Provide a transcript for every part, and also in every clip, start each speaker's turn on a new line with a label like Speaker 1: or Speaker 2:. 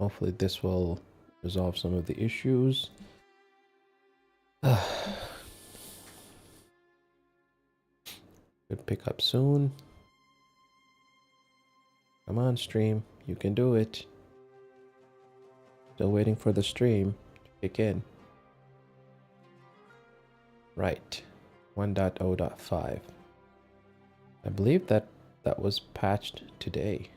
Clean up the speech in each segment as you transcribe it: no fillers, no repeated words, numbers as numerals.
Speaker 1: Hopefully this will resolve some of the issues. Could pick up soon. Come on, stream. You can do it. Still waiting for the stream to kick in. Right. 1.0.5. I believe that was patched today.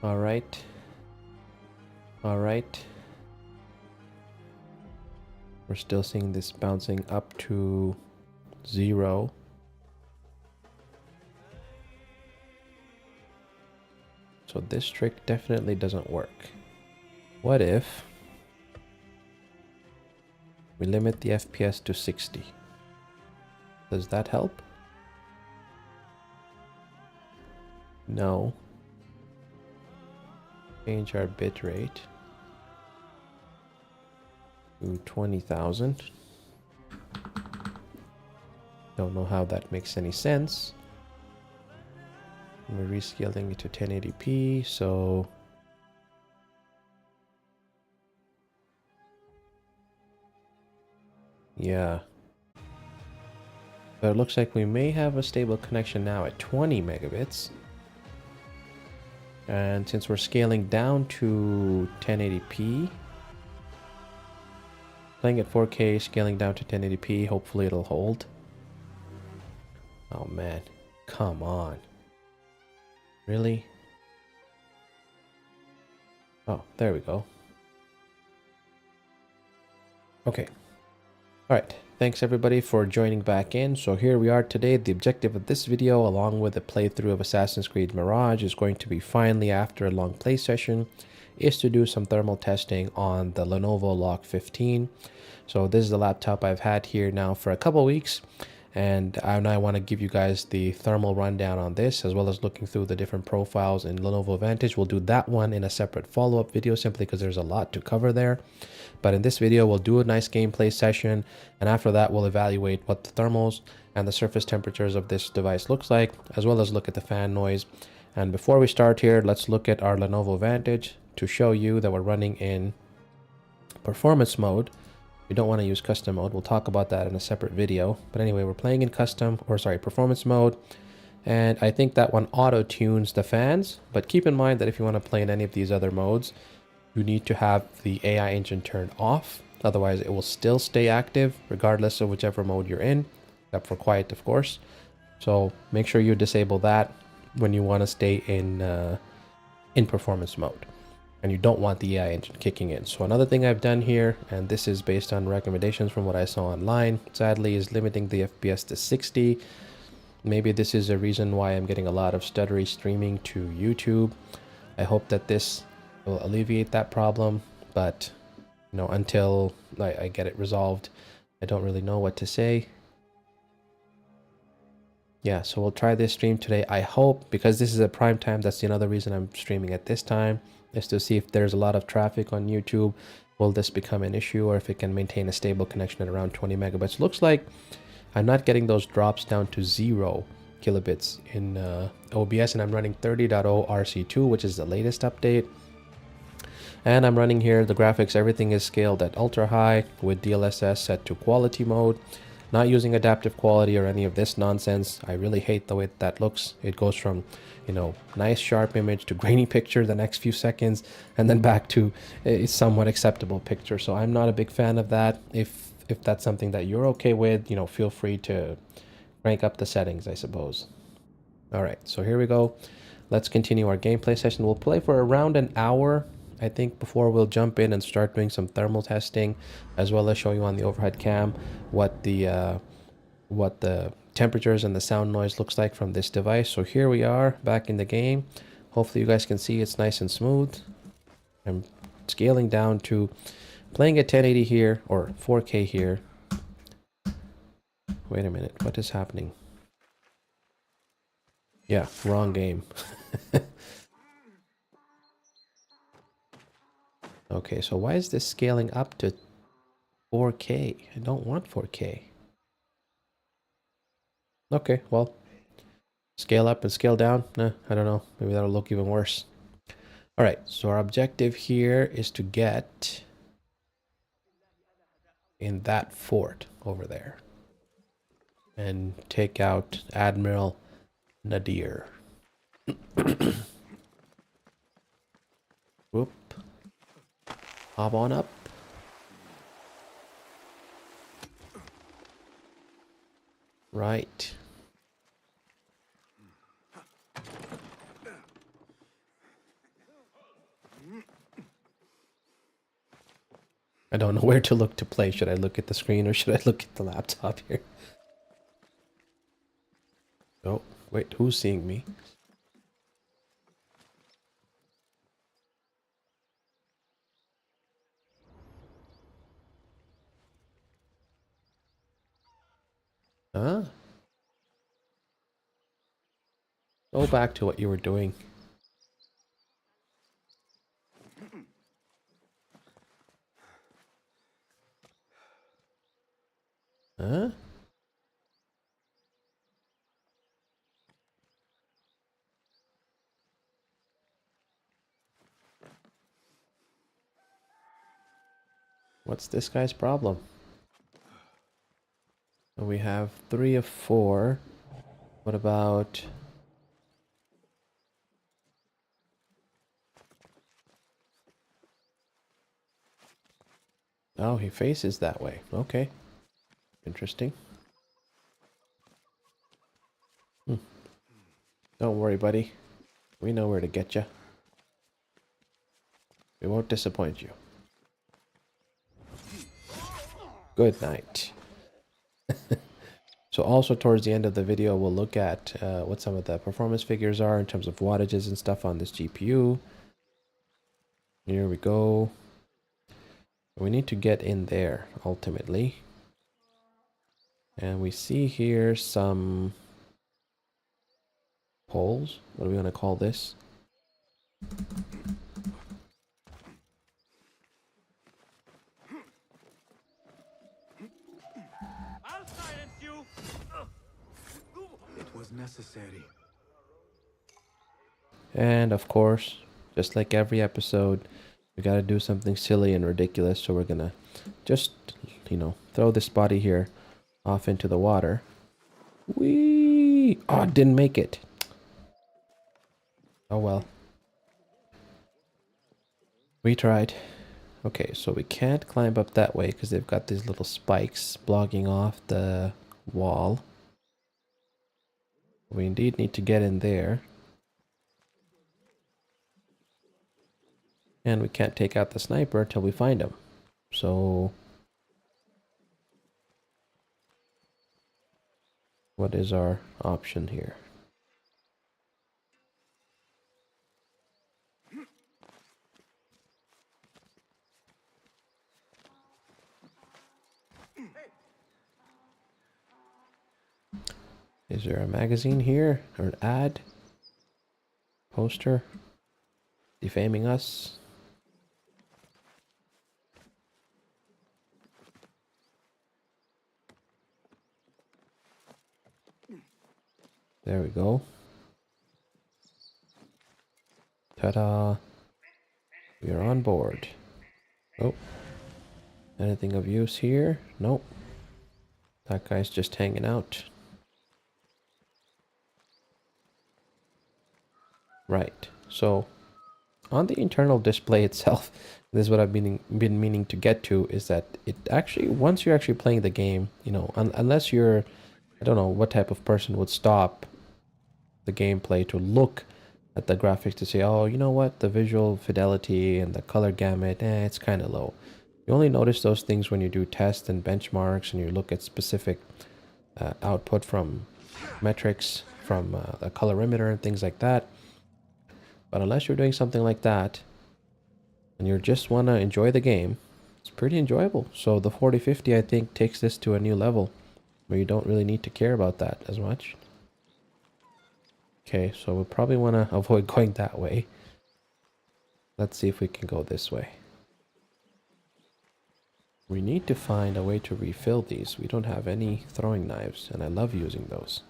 Speaker 1: All right. All right. We're still seeing this bouncing up to 0. So this trick definitely doesn't work. What if we limit the FPS to 60? Does that help? No. Change our bitrate to 20,000. Don't know how that makes any sense. We're rescaling it to 1080p, so yeah. But it looks like we may have a stable connection now at 20 megabits. And since we're scaling down to 1080p, playing at 4K, scaling down to 1080p, hopefully it'll hold. Oh man, come on. Really? Oh, there we go. Okay. Alright, thanks everybody for joining back in. So here we are today. The objective of this video, along with a playthrough of Assassin's Creed Mirage, is going to be finally, after a long play session, is to do some thermal testing on the Lenovo LOQ 15. So this is the laptop I've had here now for a couple weeks. And I want to give you guys the thermal rundown on this, as well as looking through the different profiles in Lenovo Vantage. We'll do that one in a separate follow-up video, simply because there's a lot to cover there. But in this video, we'll do a nice gameplay session, and after that, we'll evaluate what the thermals and the surface temperatures of this device looks like, as well as look at the fan noise. And before we start here, let's look at our Lenovo Vantage to show you that we're running in performance mode. We don't want to use custom mode. We'll talk about that in a separate video. But anyway, we're playing in performance mode. And I think that one auto-tunes the fans. But keep in mind that if you want to play in any of these other modes, you need to have the AI engine turned off. Otherwise, it will still stay active regardless of whichever mode you're in, except for quiet, of course. So make sure you disable that when you want to stay in performance mode. And you don't want the AI engine kicking in. So another thing I've done here, and this is based on recommendations from what I saw online, sadly, is limiting the FPS to 60. Maybe this is a reason why I'm getting a lot of stuttery streaming to YouTube. I hope that this will alleviate that problem, but you know, until I get it resolved, I don't really know what to say. Yeah, so we'll try this stream today. I hope, because this is a prime time, that's another reason I'm streaming at this time, is to see if there's a lot of traffic on YouTube. Will this become an issue, or if it can maintain a stable connection at around 20 megabits? Looks like I'm not getting those drops down to 0 kilobits in OBS, and I'm running 30.0 RC2, which is the latest update. And I'm running here the graphics, everything is scaled at ultra high with DLSS set to quality mode. Not using adaptive quality or any of this nonsense. I really hate the way that looks. It goes from, you know, nice sharp image to grainy picture the next few seconds, and then back to a somewhat acceptable picture. So I'm not a big fan of that. If that's something that you're okay with, you know, feel free to crank up the settings, I suppose. All right, so here we go. Let's continue our gameplay session. We'll play for around an hour, I think, before we'll jump in and start doing some thermal testing, as well as show you on the overhead cam what the temperatures and the sound noise looks like from this device. So here we are back in the game. Hopefully you guys can see it's nice and smooth. I'm scaling down to playing at 1080 here, or 4K here. Wait a minute, what is happening? Yeah, wrong game. Okay, so why is this scaling up to 4K? I don't want 4K. Okay, well, scale up and scale down. Nah, I don't know. Maybe that'll look even worse. All right, so our objective here is to get in that fort over there and take out Admiral Nadir. Whoop. Hop on up. Right. I don't know where to look to play. Should I look at the screen or should I look at the laptop here? Oh, wait, who's seeing me? Huh? Go back to what you were doing. Huh? What's this guy's problem? So we have 3 of 4. What about... Oh, he faces that way. Okay. Interesting. Don't worry, buddy. We know where to get you. We won't disappoint you. Good night. So also towards the end of the video, we'll look at what some of the performance figures are in terms of wattages and stuff on this GPU. Here we go. We need to get in there ultimately. And we see here some poles. What do we want to call this?
Speaker 2: I'll silence you. It was necessary.
Speaker 1: And of course, just like every episode, we gotta do something silly and ridiculous. So we're gonna just, you know, throw this body here off into the water. Whee! Oh, didn't make it. Oh well. We tried. Okay, so we can't climb up that way because they've got these little spikes blocking off the wall. We indeed need to get in there. And we can't take out the sniper until we find him. So... what is our option here? Is there a magazine here? Or an ad? Poster? Defaming us? There we go. Ta-da! We are on board. Oh. Anything of use here? Nope. That guy's just hanging out. Right. So, on the internal display itself, this is what I've been meaning to get to, is that it actually, once you're actually playing the game, you know, unless you're, I don't know what type of person would stop the gameplay to look at the graphics to say, oh, you know what, the visual fidelity and the color gamut, it's kind of low. You only notice those things when you do tests and benchmarks and you look at specific output from metrics, from the colorimeter and things like that. But unless you're doing something like that and you just want to enjoy the game, it's pretty enjoyable. So the 4050, I think, takes this to a new level where you don't really need to care about that as much. Okay, so we'll probably want to avoid going that way. Let's see if we can go this way. We need to find a way to refill these. We don't have any throwing knives, and I love using those.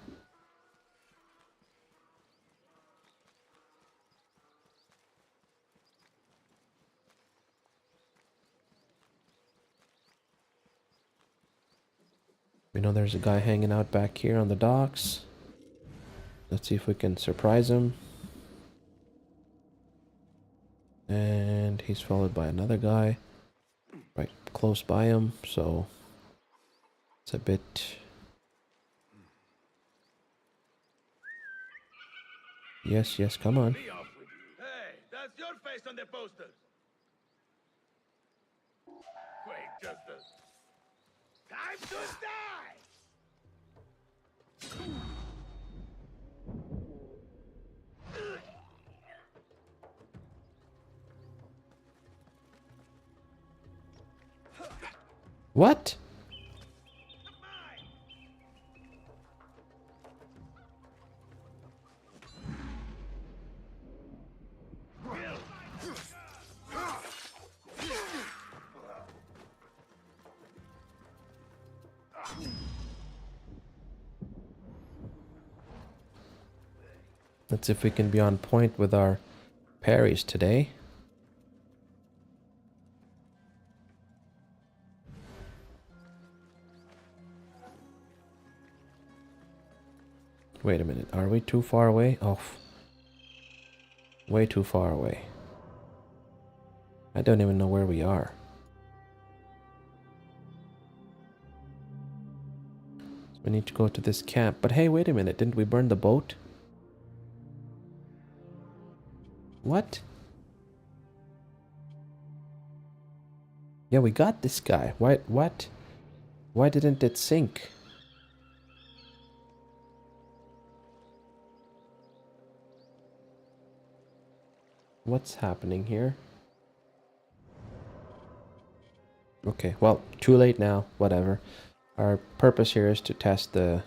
Speaker 1: We know there's a guy hanging out back here on the docks. Let's see if we can surprise him. And he's followed by another guy right close by him, so it's a bit... Yes, yes, come on.
Speaker 2: Be off with you. Hey, that's your face on the poster. Wait, just a... Time to die!
Speaker 1: What? Let's see if we can be on point with our parries today. Wait a minute, are we too far away? Oh, way too far away. I don't even know where we are. So we need to go to this camp. But hey, wait a minute, didn't we burn the boat? What? Yeah, we got this guy. What? Why didn't it sink? What's happening here? Okay, well, too late now. Whatever. Our purpose here is to test the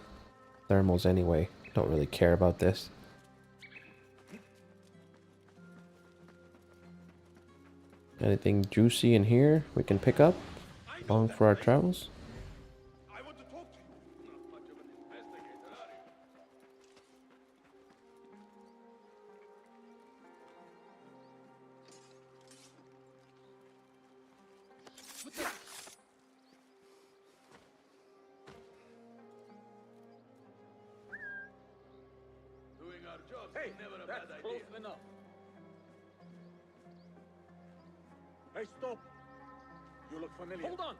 Speaker 1: thermals anyway. Don't really care about this. Anything juicy in here we can pick up along for our travels?
Speaker 2: I want to talk to you. Not much of an investigator, are you? Doing our job is never a bad idea.
Speaker 3: Close enough. Hey, stop! You look familiar. Hold on!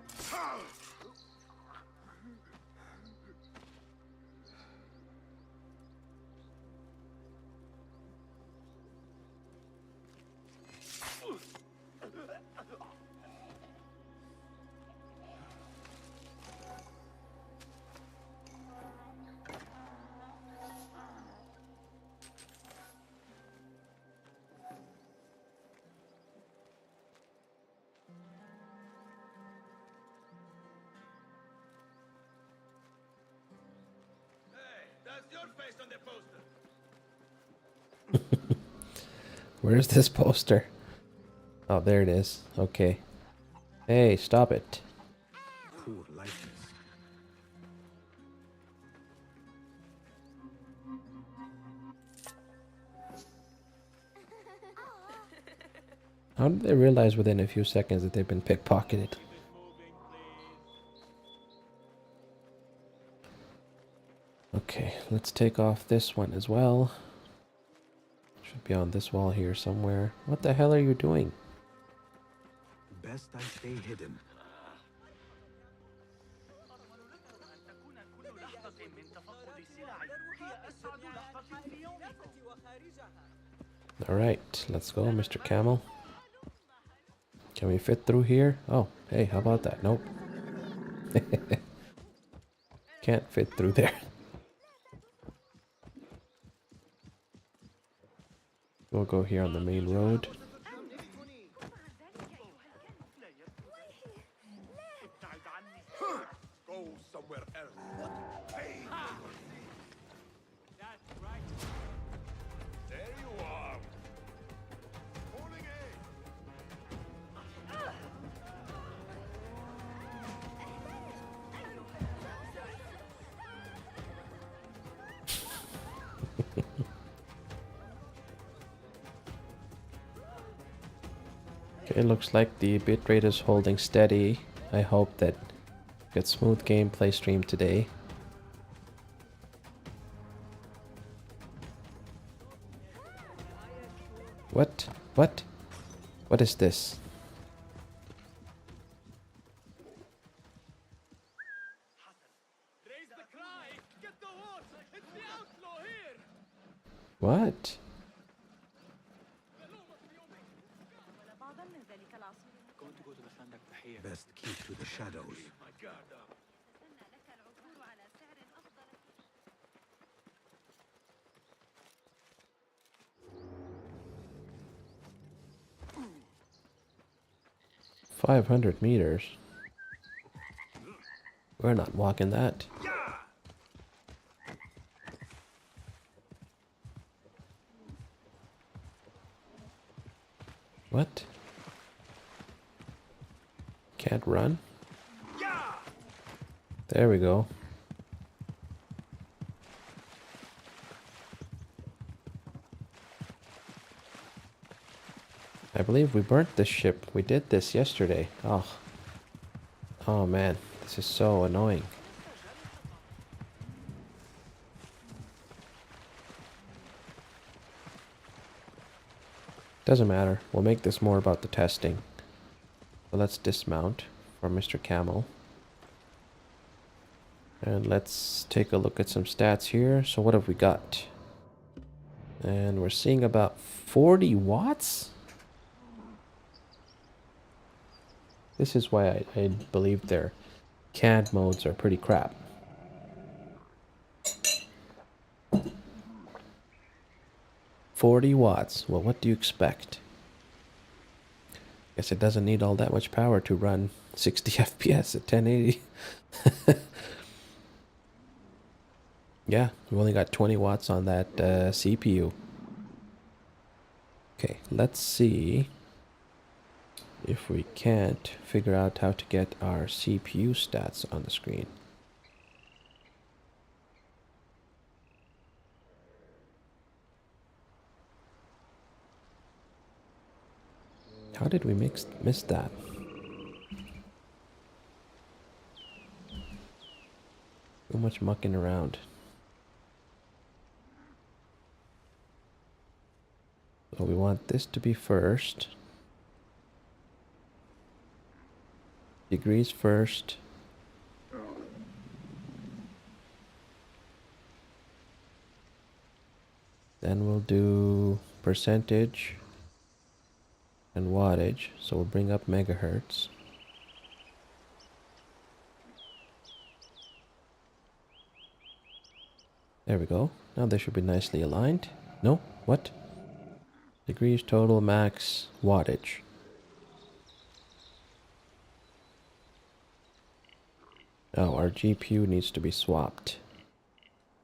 Speaker 2: That's your face on the poster.
Speaker 1: Where's this poster? Oh, there it is. Okay. Hey, stop it.
Speaker 2: Poor likeness.
Speaker 1: How did they realize within a few seconds that they've been pickpocketed? Okay, let's take off this one as well. Should be on this wall here somewhere. What the hell are you doing?
Speaker 2: Best I stay hidden.
Speaker 1: Alright, let's go, Mr. Camel. Can we fit through here? Oh, hey, how about that? Nope. Can't fit through there. We'll go here on the main road.
Speaker 2: Go somewhere else. Hey. That's right. There you are. Holding
Speaker 1: Okay, looks like the bitrate is holding steady. I hope that get smooth gameplay stream today. What? What? What is this?
Speaker 2: Raise the cry! Get the horse! It's the outlaw here!
Speaker 1: What?
Speaker 3: Best keep to the shadows.
Speaker 2: My guard up.
Speaker 1: 500 meters? We're not walking that. What? Can't run? There we go. I believe we burnt this ship. We did this yesterday. Oh. Oh man, this is so annoying. Doesn't matter. We'll make this more about the testing. So let's dismount for Mr. Camel. And let's take a look at some stats here. So what have we got? And we're seeing about 40 watts? This is why I believe their CAD modes are pretty crap. $40. Well, what do you expect? Guess it doesn't need all that much power to run 60 FPS at 1080. Yeah, we only got 20 watts on that CPU. Okay, let's see if we can't figure out how to get our CPU stats on the screen. How did we miss that? Too much mucking around. So we want this to be first. Degrees first. Then we'll do percentage and wattage. So we'll bring up megahertz. There we go. Now they should be nicely aligned. No? What? Degrees total max wattage. Oh, our GPU needs to be swapped.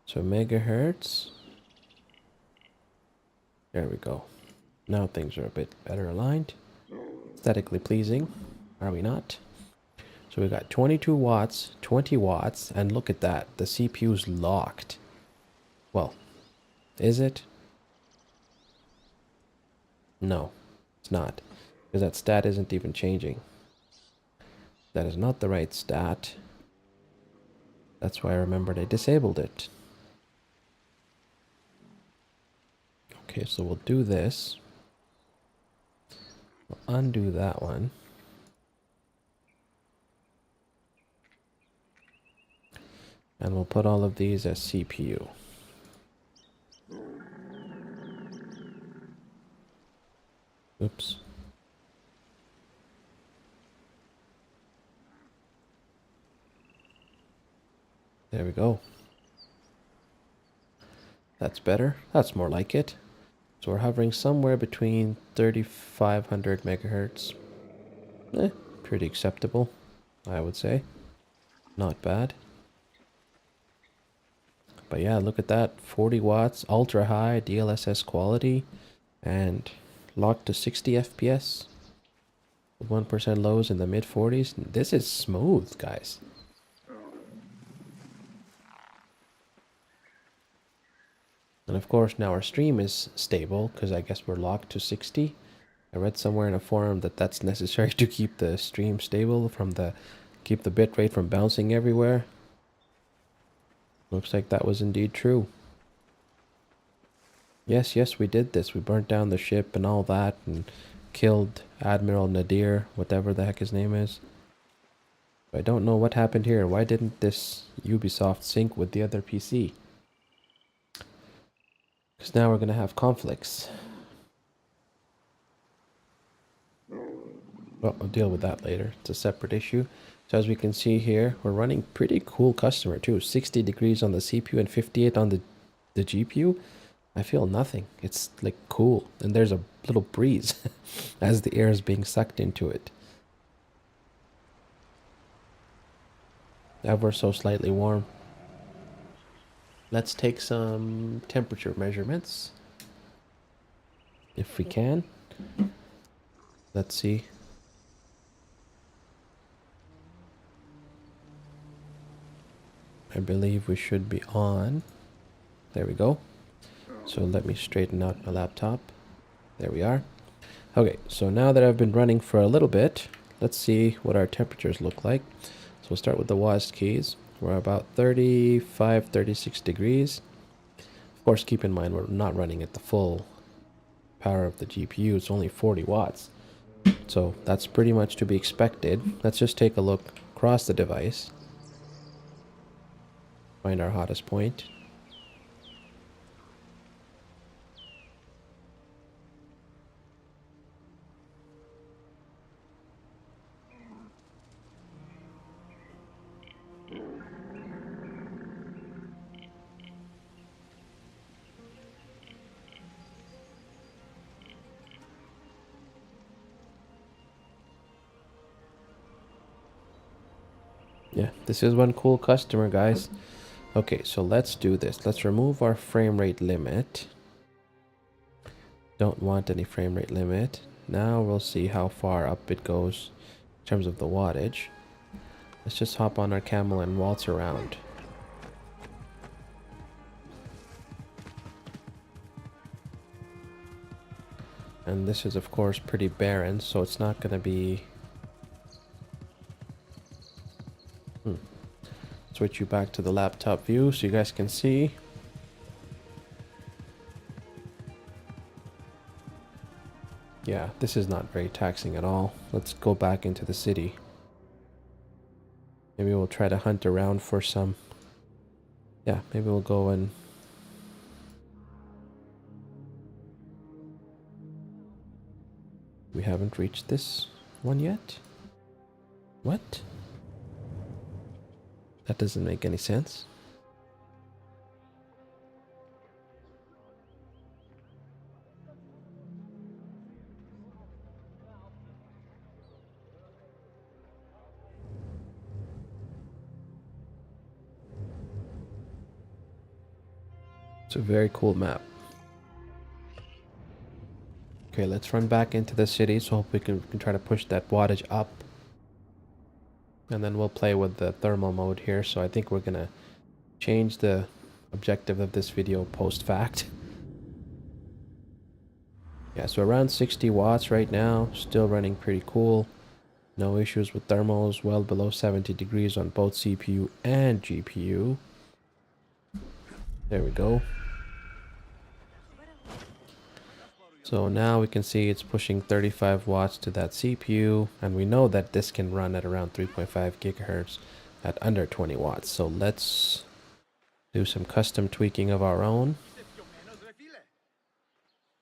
Speaker 1: So megahertz. There we go. Now things are a bit better aligned. Aesthetically pleasing, are we not? So we got 22 watts, 20 watts, and look at that. The CPU's locked. Well, is it? No, it's not. Because that stat isn't even changing. That is not the right stat. That's why I remembered I disabled it. Okay, so we'll do this. We'll undo that one. And we'll put all of these as CPU. Oops. There we go. That's better. That's more like it. So we're hovering somewhere between 3500 megahertz. Pretty acceptable, I would say. Not bad. But yeah, look at that. 40 watts, ultra high DLSS quality, and locked to 60 FPS. 1% lows in the mid 40s. This is smooth, guys. And of course now our stream is stable because I guess we're locked to 60. I read somewhere in a forum that that's necessary to keep the stream stable keep the bit rate from bouncing everywhere. Looks like that was indeed true. Yes, yes, we did this. We burnt down the ship and all that and killed Admiral Nadir, whatever the heck his name is. I don't know what happened here. Why didn't this Ubisoft sync with the other PC? Because now we're going to have conflicts. Well, I'll deal with that later. It's a separate issue. So as we can see here, we're running pretty cool customer too. 60 degrees on the CPU and 58 on the GPU. I feel nothing. It's like cool. And there's a little breeze as the air is being sucked into it. Ever so slightly warm. Let's take some temperature measurements. If we can. Let's see. I believe we should be on. There we go. So let me straighten out my laptop. There we are. Okay, so now that I've been running for a little bit, let's see what our temperatures look like. So we'll start with the WASD keys. We're about 35, 36 degrees. Of course, keep in mind we're not running at the full power of the GPU. It's only 40 watts. So that's pretty much to be expected. Let's just take a look across the device. Find our hottest point. Yeah, this is one cool customer, guys. Okay, so let's do this. Let's remove our frame rate limit. Don't want any frame rate limit. Now we'll see how far up it goes in terms of the wattage. Let's just hop on our camel and waltz around. And this is of course pretty barren, so it's not going to be... Switch you back to the laptop view so you guys can see. Yeah, this is not very taxing at all. Let's go back into the city. Maybe we'll try to hunt around for some... Yeah, maybe we'll go and... We haven't reached this one yet? What? That doesn't make any sense. It's a very cool map. Okay, let's run back into the city, so hope we can try to push that wattage up. And then we'll play with the thermal mode here. So I think we're gonna change the objective of this video post-fact. Yeah, so around 60 watts right now, still running pretty cool. No issues with thermals, well below 70 degrees on both CPU and GPU. There we go. So now we can see it's pushing 35 watts to that CPU, and we know that this can run at around 3.5 gigahertz at under 20 watts. So let's do some custom tweaking of our own.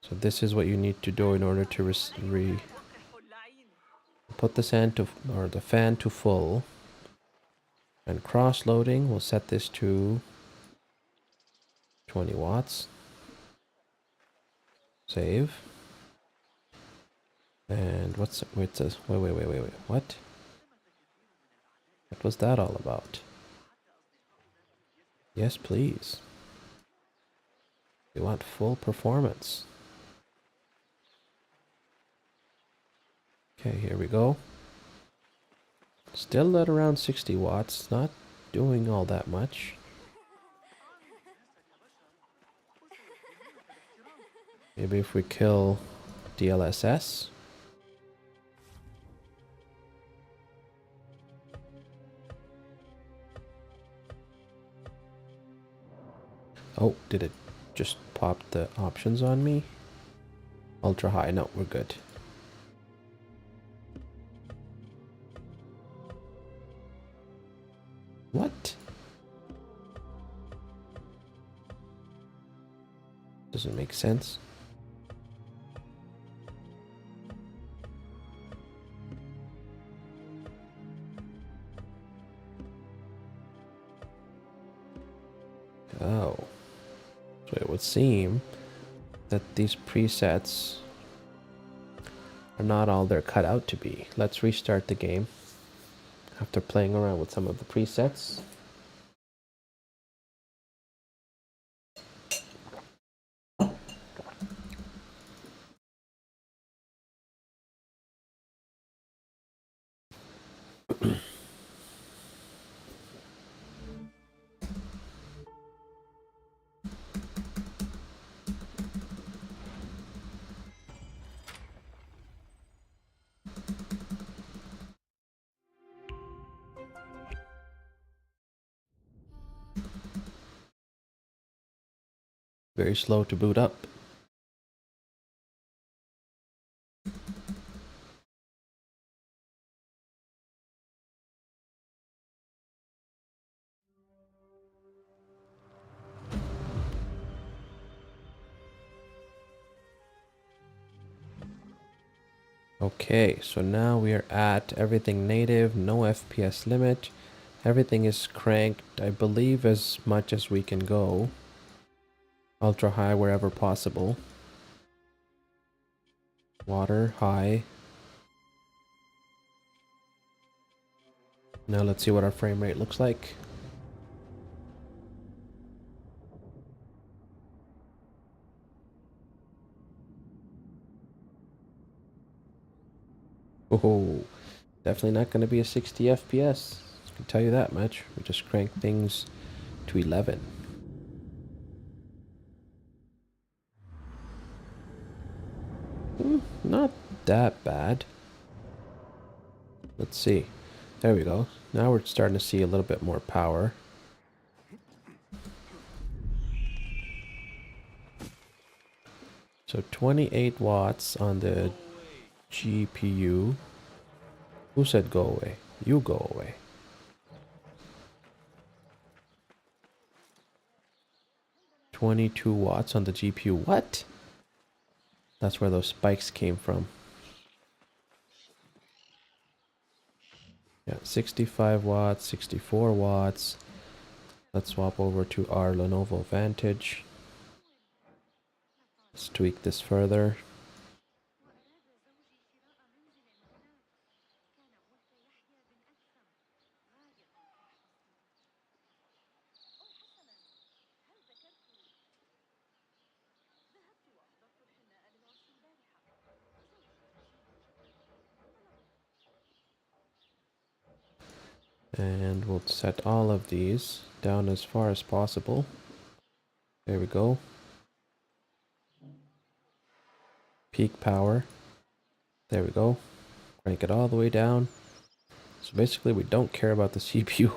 Speaker 1: So this is what you need to do in order to put the fan to full, and cross loading. We'll set this to 20 watts. Save. And what's it says? Wait. What? What was that all about? Yes, please. We want full performance. Okay, here we go. Still at around 60 watts, not doing all that much. Maybe if we kill DLSS. Oh, did it just pop the options on me? Ultra high. No, we're good. What? Doesn't make sense. Oh. So it would seem that these presets are not all they're cut out to be. Let's restart the game after playing around with some of the presets. Very slow to boot up. Okay, so now we are at everything native, no FPS limit. Everything is cranked, I believe, as much as we can go. Ultra high wherever possible. Water, high. Now let's see what our frame rate looks like. Oh, definitely not going to be a 60 FPS. I can tell you that much. We just crank things to 11. Not that bad. Let's see. There we go. Now we're starting to see a little bit more power. So 28 watts on the GPU. Who said go away? You go away. $22 watts on the GPU. What? That's where those spikes came from. Yeah, 65 watts, 64 watts. Let's swap over to our Lenovo Vantage. Let's tweak this further. And we'll set all of these down as far as possible. There we go. Peak power. There we go. Crank it all the way down. So basically we don't care about the CPU.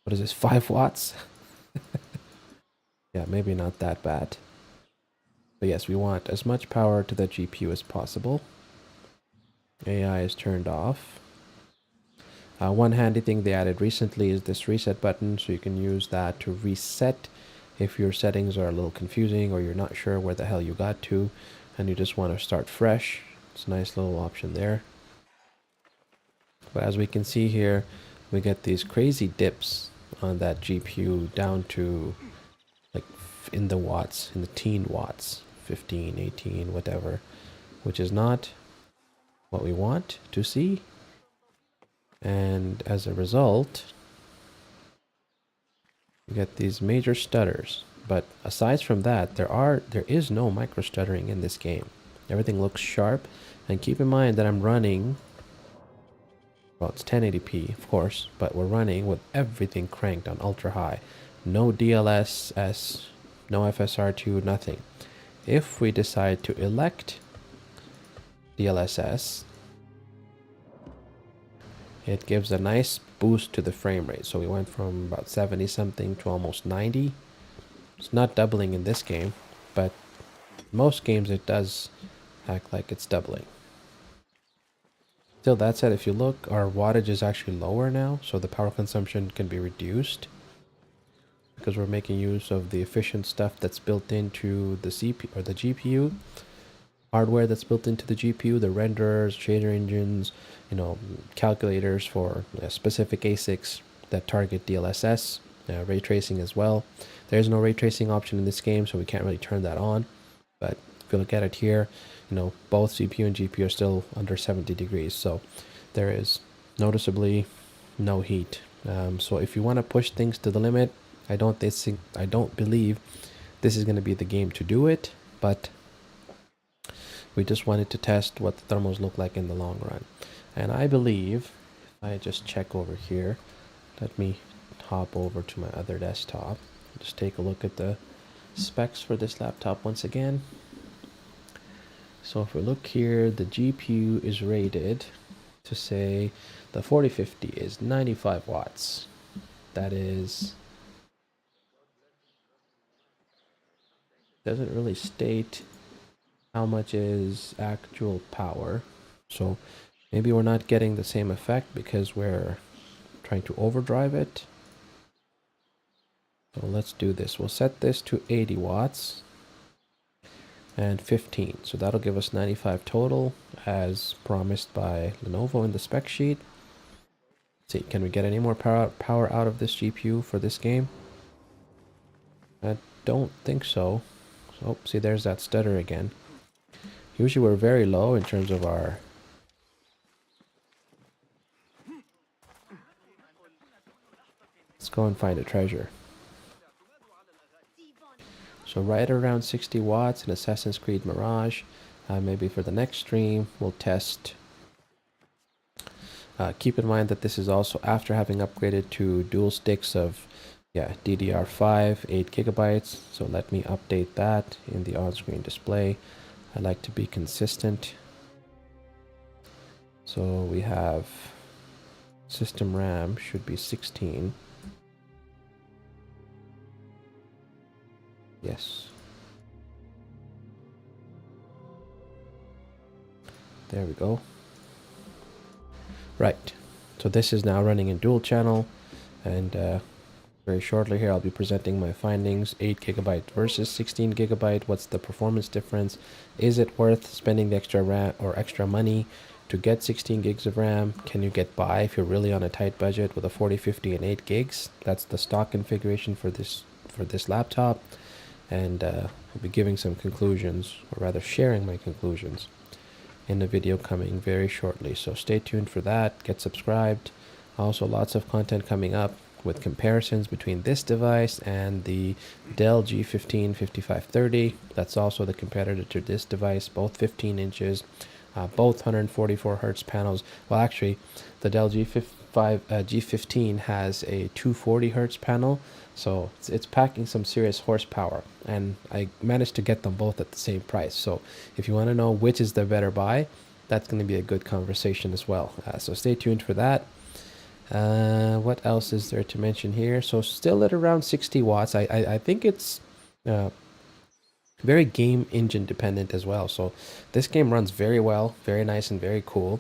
Speaker 1: What is this, 5 watts? Yeah, maybe not that bad. But yes, we want as much power to the GPU as possible. AI is turned off. One handy thing they added recently is this reset button, so you can use that to reset if your settings are a little confusing or you're not sure where the hell you got to and you just want to start fresh. It's a nice little option there. But as we can see here, we get these crazy dips on that GPU down to like in the watts, in the teen watts, 15, 18, whatever, which is not what we want to see. And as a result, you get these major stutters. But aside from that, there is no micro stuttering in this game. Everything looks sharp. And keep in mind that I'm running, well, it's 1080p, of course, but we're running with everything cranked on ultra high. No DLSS, no FSR2, nothing. If we decide to elect DLSS, it gives a nice boost to the frame rate. So we went from about 70 something to almost 90. It's not doubling in this game, but most games it does act like it's doubling. Still, that said, if you look, our wattage is actually lower now, so the power consumption can be reduced because we're making use of the efficient stuff that's built into the CPU or the GPU, hardware that's built into the GPU, the renderers, shader engines, calculators for specific ASICs that target DLSS, ray tracing as well. There's no ray tracing option in this game, so we can't really turn that on. But if you look at it here, both CPU and GPU are still under 70 degrees, so there is noticeably no heat. So if you want to push things to the limit, I don't believe this is going to be the game to do it, but we just wanted to test what the thermals look like in the long run. And I believe, if I just check over here, let me hop over to my other desktop, just take a look at the specs for this laptop once again. So if we look here, the GPU is rated to say the 4050 is 95 watts. That is, doesn't really state how much is actual power. So maybe we're not getting the same effect because we're trying to overdrive it. So let's do this. We'll set this to 80 watts. And 15, so that'll give us 95 total as promised by Lenovo in the spec sheet. Let's see, can we get any more power out of this GPU for this game? I don't think so. So see, there's that stutter again. Usually we're very low in terms of our let's go and find a treasure. So right around 60 watts in Assassin's Creed Mirage. Maybe for the next stream, we'll test. Keep in mind that this is also after having upgraded to dual sticks of DDR5, 8 gigabytes. So let me update that in the on-screen display. I like to be consistent. So we have system RAM should be 16. Yes. There we go. Right. So this is now running in dual channel, and very shortly here I'll be presenting my findings. 8 gigabyte versus 16 gigabyte. What's the performance difference? Is it worth spending the extra RAM or extra money to get 16 gigs of RAM? Can you get by if you're really on a tight budget with a 4050 and 8 gigs? That's the stock configuration for this laptop. And I'll be giving some conclusions, or rather sharing my conclusions in the video coming very shortly. So stay tuned for that, get subscribed. Also lots of content coming up with comparisons between this device and the Dell G15 5530. That's also the competitor to this device, both 15 inches, both 144 hertz panels. Well, actually, the Dell G15 has a 240 hertz panel, so it's packing some serious horsepower, and I managed to get them both at the same price. So if you want to know which is the better buy, that's going to be a good conversation as well. So stay tuned for that. What else is there to mention here? So still at around 60 watts. I think it's very game engine dependent as well. So this game runs very well, very nice and very cool,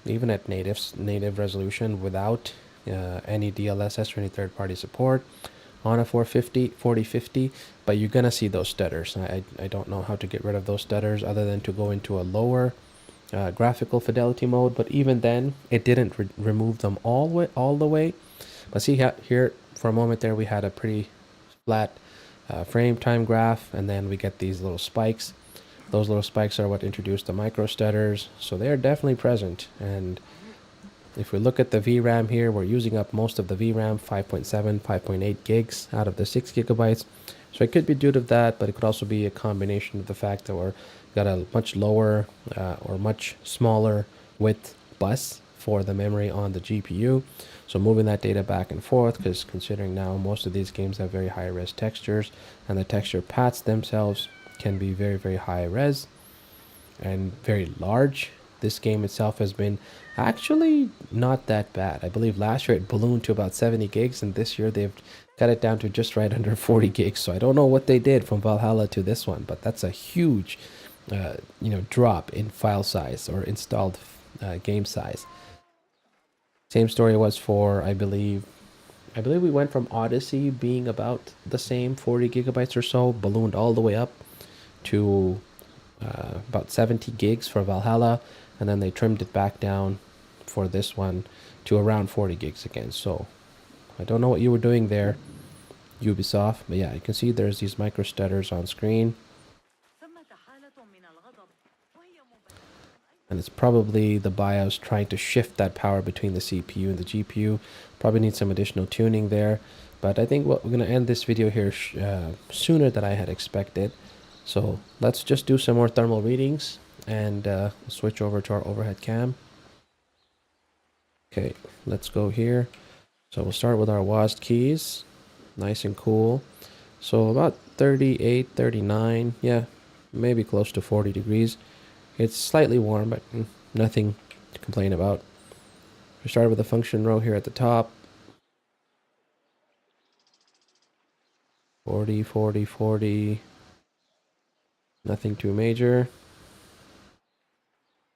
Speaker 1: even at native resolution without any DLSS or any third-party support on a 4050, but you're gonna see those stutters. I don't know how to get rid of those stutters other than to go into a lower graphical fidelity mode, but even then it didn't remove them all the way. But see here for a moment there we had a pretty flat frame time graph, and then we get these little spikes. Those little spikes are what introduced the micro stutters, so they're definitely present. And if we look at the VRAM here, we're using up most of the VRAM, 5.7, 5.8 gigs out of the 6 gigabytes. So it could be due to that, but it could also be a combination of the fact that we're got a much lower or much smaller width bus for the memory on the GPU. So moving that data back and forth, because considering now most of these games have very high res textures, and the texture paths themselves can be very, very high res and very large. this game itself has been actually not that bad. I believe last year it ballooned to about 70 gigs, and this year they've cut it down to just right under 40 gigs. So I don't know what they did from Valhalla to this one, but that's a huge, drop in file size or installed game size. Same story was for, I believe we went from Odyssey being about the same, 40 gigabytes or so, ballooned all the way up to about 70 gigs for Valhalla, and then they trimmed it back down for this one to around 40 gigs again. So I don't know what you were doing there, Ubisoft, but yeah, you can see there's these micro stutters on screen, and it's probably the BIOS trying to shift that power between the CPU and the GPU. Probably need some additional tuning there, but I think we're going to end this video here sooner than I had expected. So let's just do some more thermal readings and switch over to our overhead cam. Okay, let's go here. So we'll start with our WASD keys, nice and cool. So about 38, 39, yeah, maybe close to 40 degrees. It's slightly warm, but nothing to complain about. We started with the function row here at the top. 40, 40, 40. Nothing too major.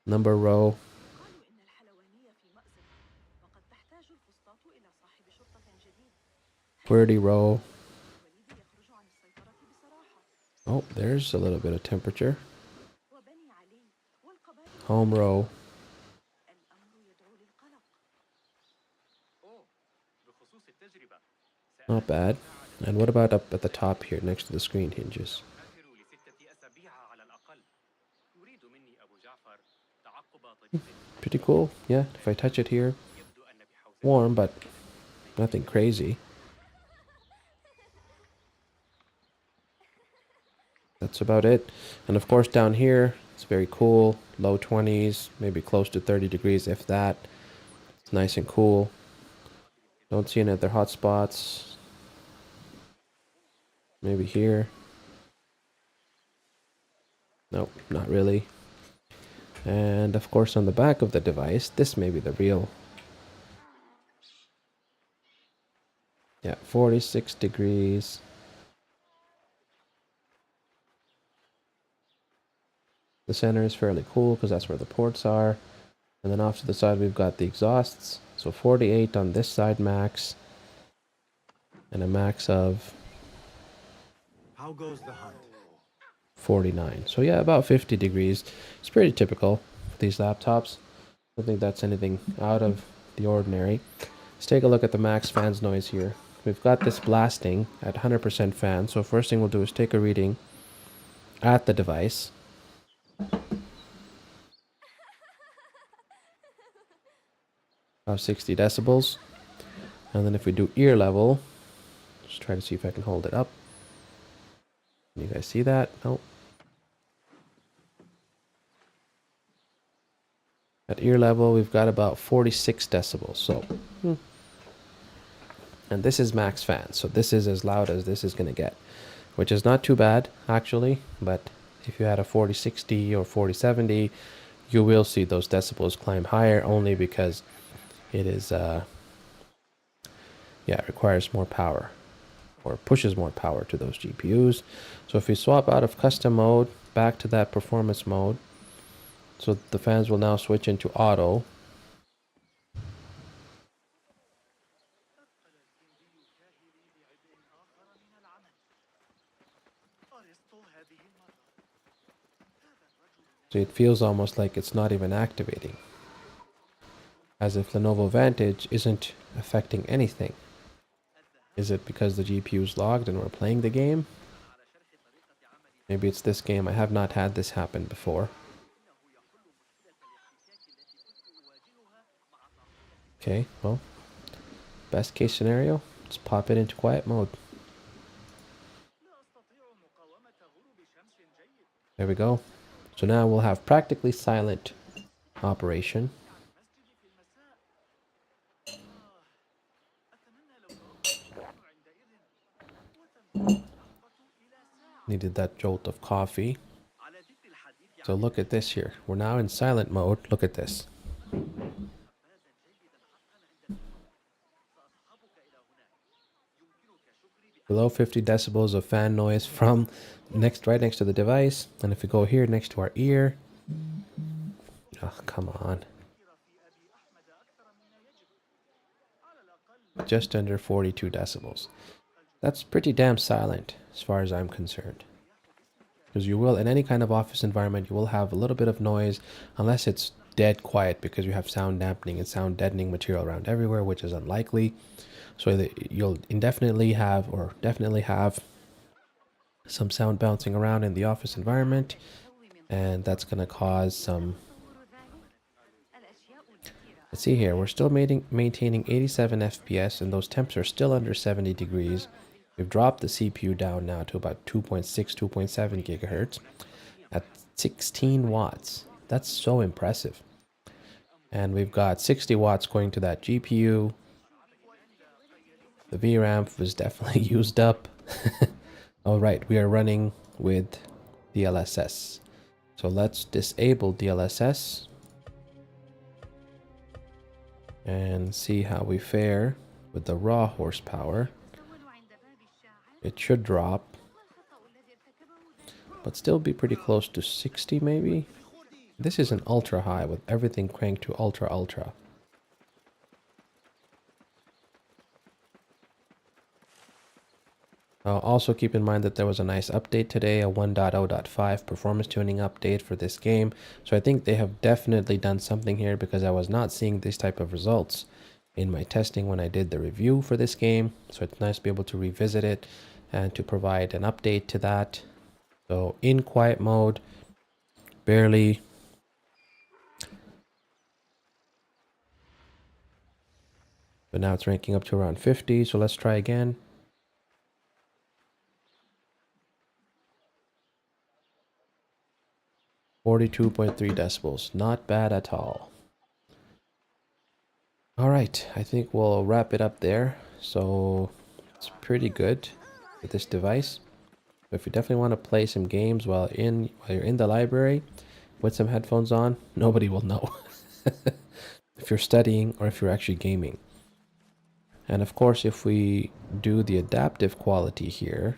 Speaker 1: Number row. QWERTY row. Oh, there's a little bit of temperature. Home row. Not bad. And what about up at the top here next to the screen hinges? Pretty cool. Yeah, if I touch it here, warm, but nothing crazy. That's about it. And of course down here, it's very cool. Low 20s, maybe close to 30 degrees if that. It's nice and cool. Don't see any other hot spots. Maybe here. Nope, not really. And of course on the back of the device, this may be the real. Yeah, 46 degrees. The center is fairly cool because that's where the ports are. And then off to the side we've got the exhausts. So 48 on this side max. And a max of
Speaker 3: How goes the hunt?
Speaker 1: 49. So yeah, about 50 degrees. It's pretty typical for these laptops. I don't think that's anything out of the ordinary. Let's take a look at the max fans noise here. We've got this blasting at 100% fan. So first thing we'll do is take a reading at the device. About 60 decibels. And then if we do ear level, just try to see if I can hold it up. Can you guys see that? Nope. At ear level, we've got about 46 decibels. So, and this is max fan. So this is as loud as this is going to get, which is not too bad actually. But if you had a 4060 or 4070, you will see those decibels climb higher only because it is, it requires more power or pushes more power to those GPUs. So if we swap out of custom mode back to that performance mode, so the fans will now switch into auto. So it feels almost like it's not even activating, as if Lenovo Vantage isn't affecting anything. Is it because the GPU is logged and we're playing the game? Maybe it's this game. I have not had this happen before. Okay, well, best case scenario, let's pop it into quiet mode. There we go. So now we'll have practically silent operation. Needed that jolt of coffee. So look at this here. We're now in silent mode. Look at this. Below 50 decibels of fan noise from right next to the device. And if we go here next to our ear, oh, come on. Just under 42 decibels. That's pretty damn silent as far as I'm concerned. Because you will, in any kind of office environment, you will have a little bit of noise unless it's dead quiet because you have sound dampening and sound deadening material around everywhere, which is unlikely. So you'll definitely have some sound bouncing around in the office environment, and that's going to cause some. Let's see here, we're still maintaining 87 FPS, and those temps are still under 70 degrees. We've dropped the CPU down now to about 2.6, 2.7 gigahertz at 16 watts. That's so impressive. And we've got 60 watts going to that GPU. The VRAM was definitely used up. All right, we are running with DLSS. So let's disable DLSS and see how we fare with the raw horsepower. It should drop, but still be pretty close to 60 maybe. This is an ultra high with everything cranked to ultra. Also keep in mind that there was a nice update today, a 1.0.5 performance tuning update for this game. So I think they have definitely done something here because I was not seeing this type of results in my testing when I did the review for this game. So it's nice to be able to revisit it and to provide an update to that. So in quiet mode, barely. But now it's ranking up to around 50. So let's try again. 42.3 decibels. Not bad at all. All right, I think we'll wrap it up there. So it's pretty good with this device. If you definitely want to play some games while you're in the library with some headphones on, nobody will know if you're studying or if you're actually gaming. And of course, if we do the adaptive quality here,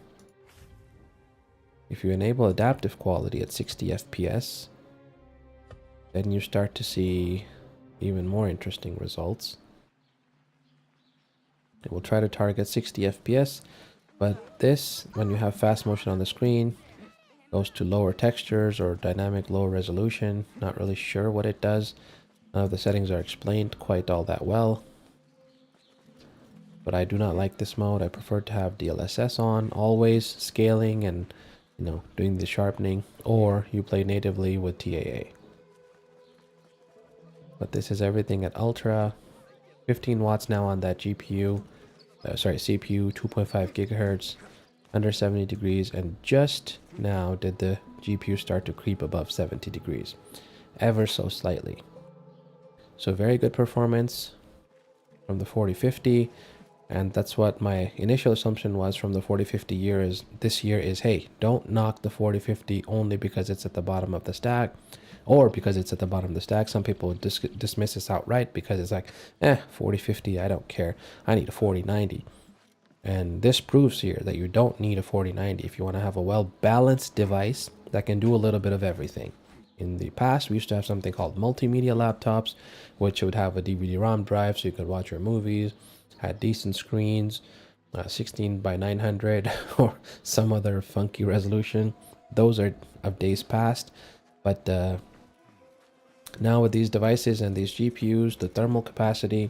Speaker 1: if you enable adaptive quality at 60 FPS, then you start to see even more interesting results. It will try to target 60 FPS, but this, when you have fast motion on the screen, goes to lower textures or dynamic low resolution. Not really sure what it does. None of the settings are explained quite all that well. But I do not like this mode. I prefer to have DLSS on, always scaling and doing the sharpening, or you play natively with TAA. But this is everything at ultra. 15 watts now on that CPU, CPU, 2.5 gigahertz, under 70 degrees, and just now did the GPU start to creep above 70 degrees, ever so slightly. So very good performance from the 4050, and that's what my initial assumption was from the 4050 this year is, hey, don't knock the 4050 only because it's at the bottom of the stack, or because it's at the bottom of the stack. Some people dismiss this outright because it's like, 4050, I don't care. I need a 4090. And this proves here that you don't need a 4090 if you want to have a well-balanced device that can do a little bit of everything. In the past, we used to have something called multimedia laptops, which would have a DVD-ROM drive so you could watch your movies, had decent screens, 16 by 900 or some other funky resolution. Those are of days past. But now with these devices and these GPUs, the thermal capacity,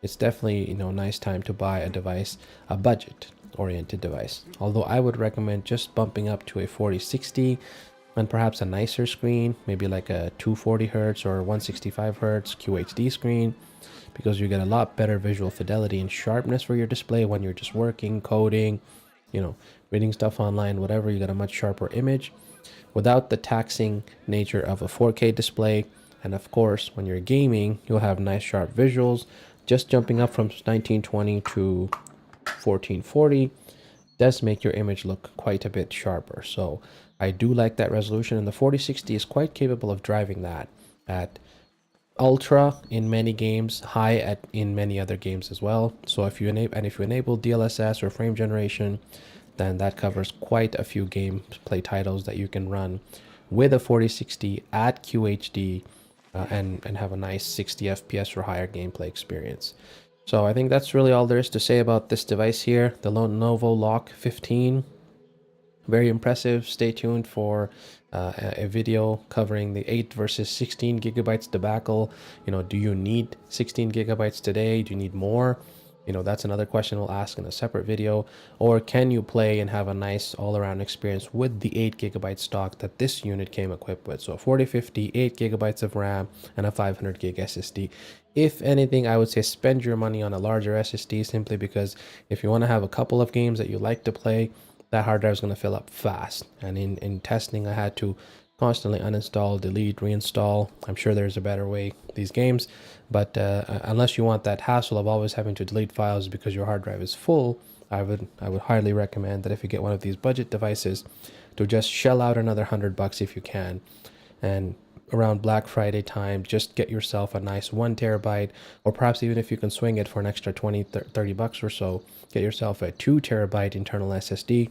Speaker 1: it's definitely nice time to buy a device, a budget oriented device. Although I would recommend just bumping up to a 4060 and perhaps a nicer screen, maybe like a 240 hertz or 165 hertz QHD screen, because you get a lot better visual fidelity and sharpness for your display when you're just working, coding, reading stuff online, whatever. You get a much sharper image without the taxing nature of a 4K display. And of course, when you're gaming, you'll have nice sharp visuals. Just jumping up from 1920 to 1440 does make your image look quite a bit sharper. So I do like that resolution, and the 4060 is quite capable of driving that at ultra in many games, high at in many other games as well. So if you enable DLSS or frame generation, then that covers quite a few gameplay titles that you can run with a 4060 at QHD, and have a nice 60 FPS or higher gameplay experience. So I think that's really all there is to say about this device here, the Lenovo LOQ 15. Very impressive. Stay tuned for a video covering the 8 versus 16 gigabytes debacle. Do you need 16 gigabytes today? Do you need more? That's another question we'll ask in a separate video. Or can you play and have a nice all-around experience with the 8 gigabyte stock that this unit came equipped with? So 4050, 8 gigabytes of RAM, and a 500 gig SSD. If anything, I would say spend your money on a larger SSD, simply because if you want to have a couple of games that you like to play, that hard drive is going to fill up fast. And in testing, I had to constantly uninstall, delete, reinstall. I'm sure there's a better way these games, but unless you want that hassle of always having to delete files because your hard drive is full, I would highly recommend that if you get one of these budget devices, to just shell out another $100 if you can, and around Black Friday time, just get yourself a nice 1 terabyte, or perhaps even if you can swing it for an extra 20 30 bucks or so, get yourself a 2 terabyte internal SSD,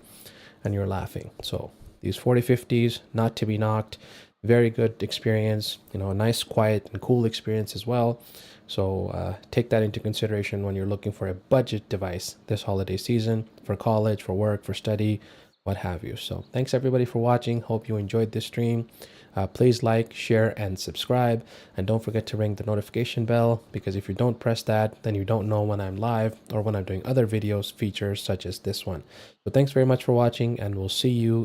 Speaker 1: and you're laughing. So these 4050s, not to be knocked, very good experience, a nice quiet and cool experience as well. So take that into consideration when you're looking for a budget device this holiday season, for college, for work, for study, what have you. So thanks everybody for watching. Hope you enjoyed this stream. Please like, share, and subscribe. And don't forget to ring the notification bell, because if you don't press that, then you don't know when I'm live or when I'm doing other videos, features such as this one. So thanks very much for watching, and we'll see you in